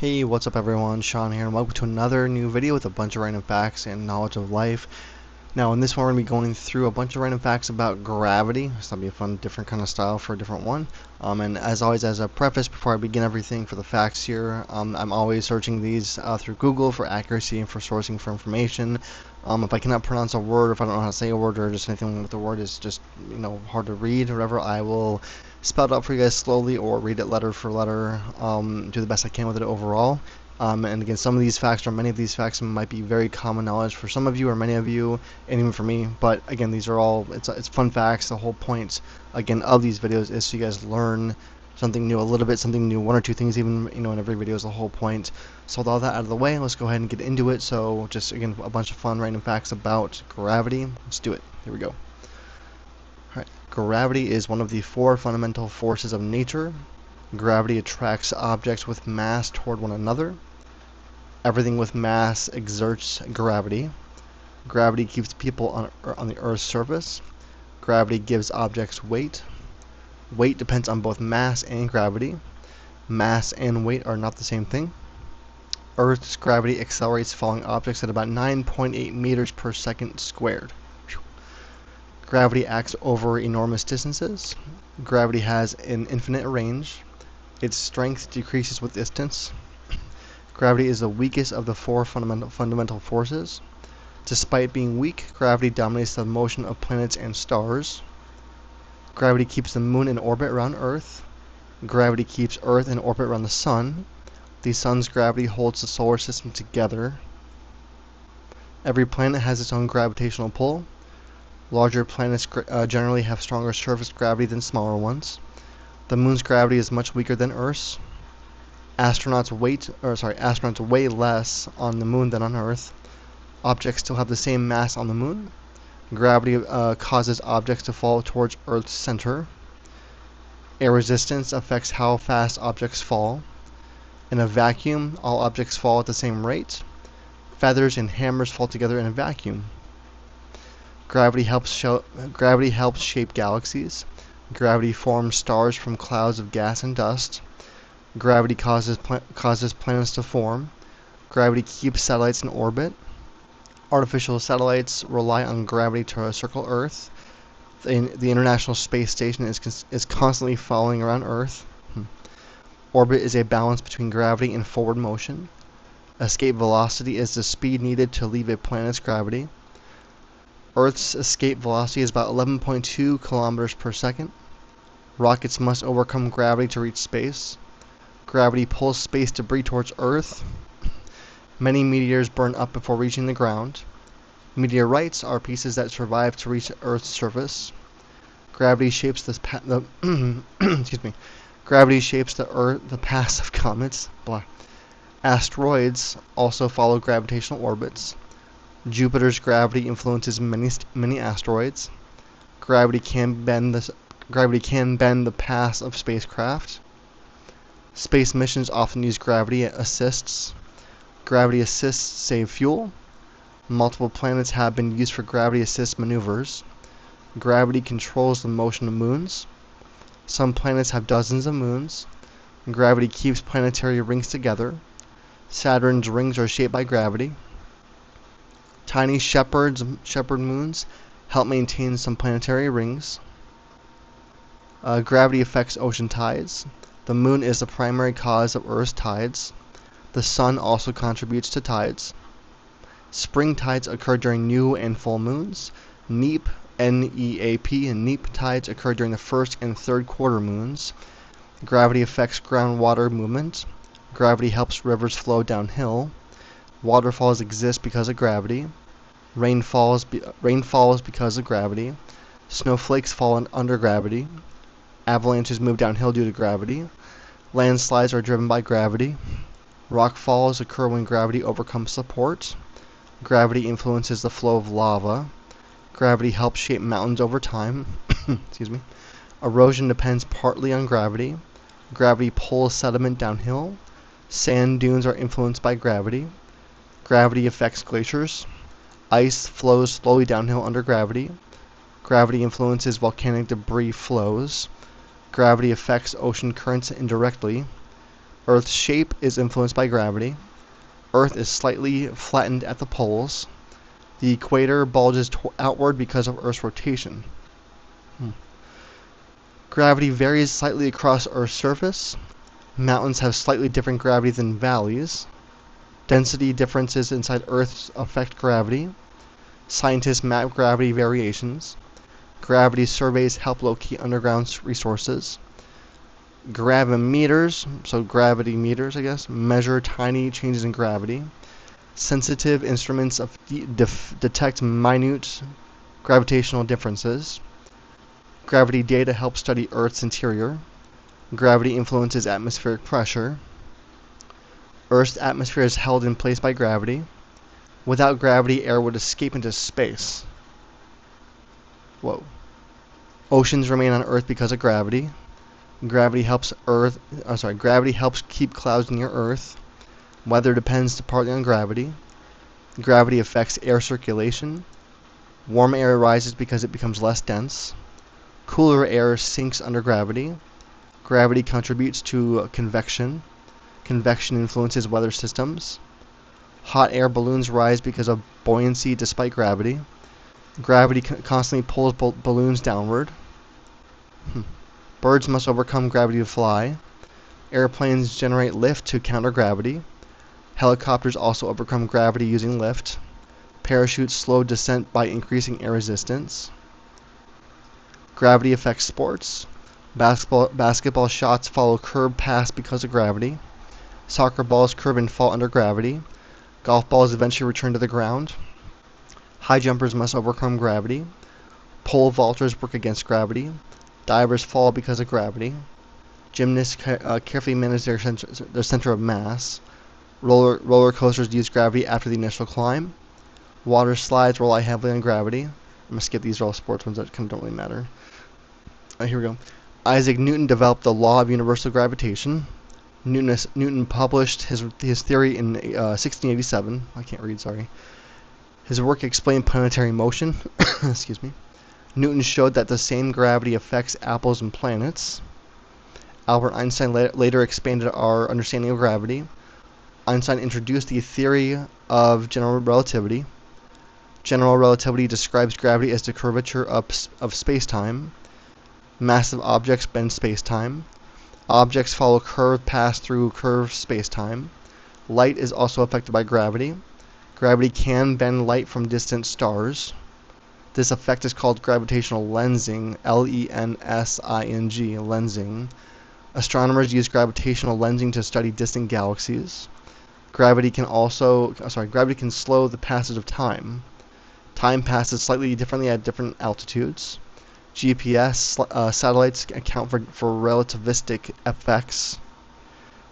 Hey, what's up everyone? Sean here, and welcome to another new video with a bunch of random facts and knowledge of life. Now, in this one, we're going to be going through a bunch of random facts about gravity. So that'll be a fun, different kind of style for a different one. And as always, as a preface, before I begin everything for the facts here, I'm always searching these through Google for accuracy and for sourcing for information. If I cannot pronounce a word, if I don't know how to say a word, or just anything with the word is just hard to read or whatever, I will spell it out for you guys slowly or read it letter for letter. Do the best I can with it overall. And again, some of these facts or many of these facts might be very common knowledge for some of you or many of you, and even for me. But again, these are all it's fun facts. The whole point again of these videos is so you guys learn something new, a little bit, something new, one or two things even in every video is the whole point. So with all that out of the way, let's go ahead and get into it. So just again, a bunch of fun random facts about gravity. Let's do it. Here we go. Alright, gravity is one of the four fundamental forces of nature. Gravity attracts objects with mass toward one another. Everything with mass exerts gravity. Gravity keeps people on the Earth's surface. Gravity gives objects weight. Weight depends on both mass and gravity. Mass and weight are not the same thing. Earth's gravity accelerates falling objects at about 9.8 meters per second squared. Gravity acts over enormous distances. Gravity has an infinite range. Its strength decreases with distance. Gravity is the weakest of the four fundamental forces. Despite being weak, gravity dominates the motion of planets and stars. Gravity keeps the moon in orbit around Earth. Gravity keeps Earth in orbit around the sun. The sun's gravity holds the solar system together. Every planet has its own gravitational pull. Larger planets generally have stronger surface gravity than smaller ones. The moon's gravity is much weaker than Earth's. Astronauts weigh less on the moon than on Earth. Objects still have the same mass on the moon. Gravity causes objects to fall towards Earth's center. Air resistance affects how fast objects fall. In a vacuum, all objects fall at the same rate. Feathers and hammers fall together in a vacuum. Gravity helps shape galaxies. Gravity forms stars from clouds of gas and dust. Gravity causes planets to form. Gravity keeps satellites in orbit. Artificial satellites rely on gravity to circle Earth. The International Space Station is constantly following around Earth. Orbit is a balance between gravity and forward motion. Escape velocity is the speed needed to leave a planet's gravity. Earth's escape velocity is about 11.2 kilometers per second. Rockets must overcome gravity to reach space. Gravity pulls space debris towards Earth. Many meteors burn up before reaching the ground. Meteorites are pieces that survive to reach Earth's surface. Gravity shapes Gravity shapes the paths of comets. Blah. Asteroids also follow gravitational orbits. Jupiter's gravity influences many asteroids. Gravity can bend the paths of spacecraft. Space missions often use gravity assists. Gravity assists save fuel. Multiple planets have been used for gravity assist maneuvers. Gravity controls the motion of moons. Some planets have dozens of moons. Gravity keeps planetary rings together. Saturn's rings are shaped by gravity. Tiny shepherd moons help maintain some planetary rings. Gravity affects ocean tides. The moon is the primary cause of Earth's tides. The sun also contributes to tides. Spring tides occur during new and full moons. Neap, N-E-A-P, and neap tides occur during the first and third quarter moons. Gravity affects groundwater movement. Gravity helps rivers flow downhill. Waterfalls exist because of gravity. Rain falls because of gravity. Snowflakes fall under gravity. Avalanches move downhill due to gravity. Landslides are driven by gravity. Rock falls occur when gravity overcomes support. Gravity influences the flow of lava. Gravity helps shape mountains over time. Excuse me. Erosion depends partly on gravity. Gravity pulls sediment downhill. Sand dunes are influenced by gravity. Gravity affects glaciers. Ice flows slowly downhill under gravity. Gravity influences volcanic debris flows. Gravity affects ocean currents indirectly. Earth's shape is influenced by gravity. Earth is slightly flattened at the poles. The equator bulges outward because of Earth's rotation. Gravity varies slightly across Earth's surface. Mountains have slightly different gravity than valleys. Density differences inside Earth affect gravity. Scientists map gravity variations. Gravity surveys help locate underground resources. Gravimeters, so gravity meters, I guess, measure tiny changes in gravity. Sensitive instruments detect minute gravitational differences. Gravity data help study Earth's interior. Gravity influences atmospheric pressure. Earth's atmosphere is held in place by gravity. Without gravity, air would escape into space. Whoa. Oceans remain on Earth because of gravity. Gravity helps keep clouds near Earth. Weather depends partly on gravity. Gravity affects air circulation. Warm air rises because it becomes less dense. Cooler air sinks under gravity. Gravity contributes to convection. Convection influences weather systems. Hot air balloons rise because of buoyancy despite gravity. Gravity constantly pulls balloons downward. Birds must overcome gravity to fly. Airplanes generate lift to counter gravity. Helicopters also overcome gravity using lift. Parachutes slow descent by increasing air resistance. Gravity affects sports. Basketball shots follow curved paths because of gravity. Soccer balls curve and fall under gravity. Golf balls eventually return to the ground. High jumpers must overcome gravity. Pole vaulters work against gravity. Divers fall because of gravity. Gymnasts carefully manage their center of mass. Roller coasters use gravity after the initial climb. Water slides rely heavily on gravity. I'm going to skip these, are all sports ones that kind of don't really matter. Here we go. Isaac Newton developed the law of universal gravitation. Newton published his theory in 1687. I can't read, sorry. His work explained planetary motion. Excuse me. Newton showed that the same gravity affects apples and planets. Albert Einstein later expanded our understanding of gravity. Einstein introduced the theory of general relativity. General relativity describes gravity as the curvature of space-time. Massive objects bend space-time. Objects follow curved paths through curved space-time. Light is also affected by gravity. Gravity can bend light from distant stars. This effect is called gravitational lensing, Lensing, lensing. Astronomers use gravitational lensing to study distant galaxies. Gravity can slow the passage of time. Time passes slightly differently at different altitudes. GPS satellites account for relativistic effects.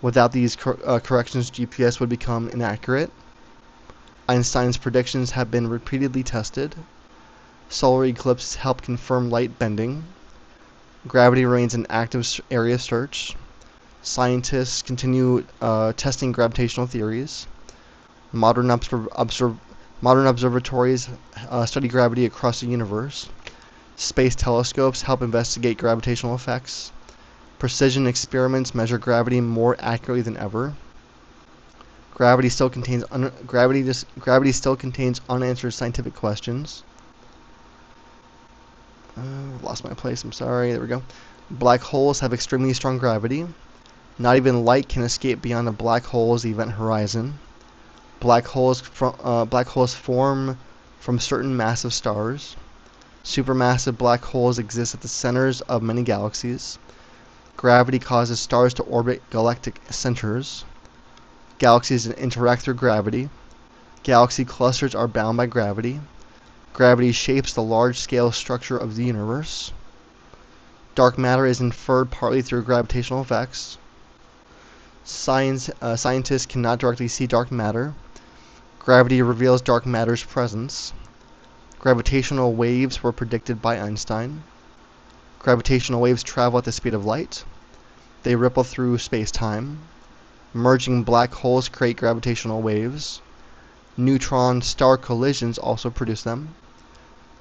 Without these corrections, GPS would become inaccurate. Einstein's predictions have been repeatedly tested. Solar eclipses help confirm light bending. Gravity remains an active area of search. Scientists continue testing gravitational theories. Modern observatories study gravity across the universe. Space telescopes help investigate gravitational effects. Precision experiments measure gravity more accurately than ever. Gravity still contains unanswered scientific questions. Lost my place, I'm sorry. There we go. Black holes have extremely strong gravity. Not even light can escape beyond a black hole's event horizon. Black holes form from certain massive stars. Supermassive black holes exist at the centers of many galaxies. Gravity causes stars to orbit galactic centers. Galaxies interact through gravity. Galaxy clusters are bound by gravity. Gravity shapes the large-scale structure of the universe. Dark matter is inferred partly through gravitational effects. Scientists cannot directly see dark matter. Gravity reveals dark matter's presence. Gravitational waves were predicted by Einstein. Gravitational waves travel at the speed of light. They ripple through space-time. Merging black holes create gravitational waves. Neutron-star collisions also produce them.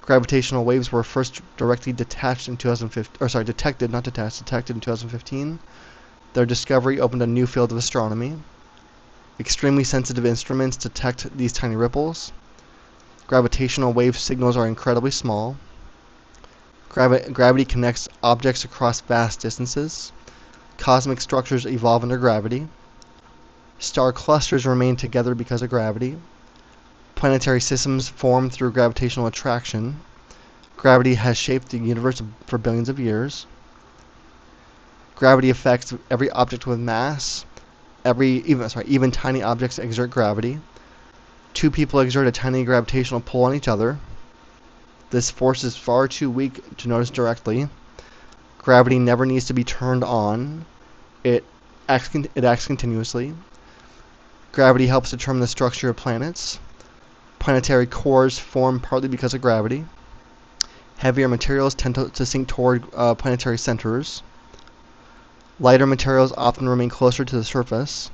Gravitational waves were first detected in 2015. Their discovery opened a new field of astronomy. Extremely sensitive instruments detect these tiny ripples. Gravitational wave signals are incredibly small. Gravity connects objects across vast distances. Cosmic structures evolve under gravity. Star clusters remain together because of gravity. Planetary systems form through gravitational attraction. Gravity has shaped the universe for billions of years. Gravity affects every object with mass. Even tiny objects exert gravity. Two people exert a tiny gravitational pull on each other. This force is far too weak to notice directly. Gravity never needs to be turned on. It acts continuously. Gravity helps determine the structure of planets. Planetary cores form partly because of gravity. Heavier materials tend to sink toward planetary centers. Lighter materials often remain closer to the surface.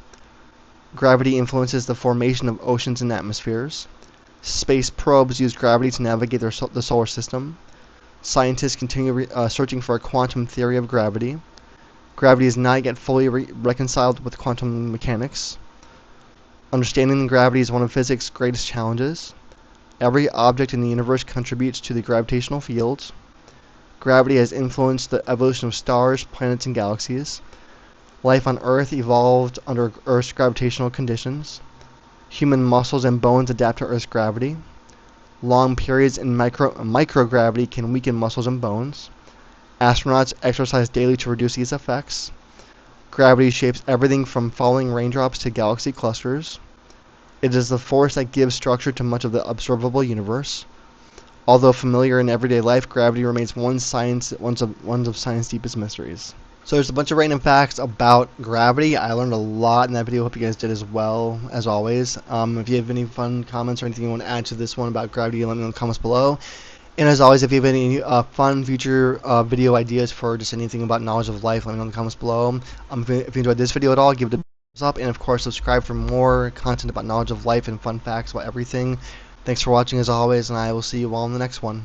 Gravity influences the formation of oceans and atmospheres. Space probes use gravity to navigate the solar system. Scientists continue searching for a quantum theory of gravity. Gravity is not yet fully reconciled with quantum mechanics. Understanding gravity is one of physics' greatest challenges. Every object in the universe contributes to the gravitational field. Gravity has influenced the evolution of stars, planets, and galaxies. Life on Earth evolved under Earth's gravitational conditions. Human muscles and bones adapt to Earth's gravity. Long periods in microgravity can weaken muscles and bones. Astronauts exercise daily to reduce these effects. Gravity shapes everything from falling raindrops to galaxy clusters. It is the force that gives structure to much of the observable universe. Although familiar in everyday life, gravity remains one of science's deepest mysteries. So there's a bunch of random facts about gravity. I learned a lot in that video. Hope you guys did as well, as always. If you have any fun comments or anything you want to add to this one about gravity, let me know in the comments below. And as always, if you have any fun future video ideas for just anything about knowledge of life, let me know in the comments below. If you enjoyed this video at all, give it a thumbs up. And of course, subscribe for more content about knowledge of life and fun facts about everything. Thanks for watching as always, and I will see you all in the next one.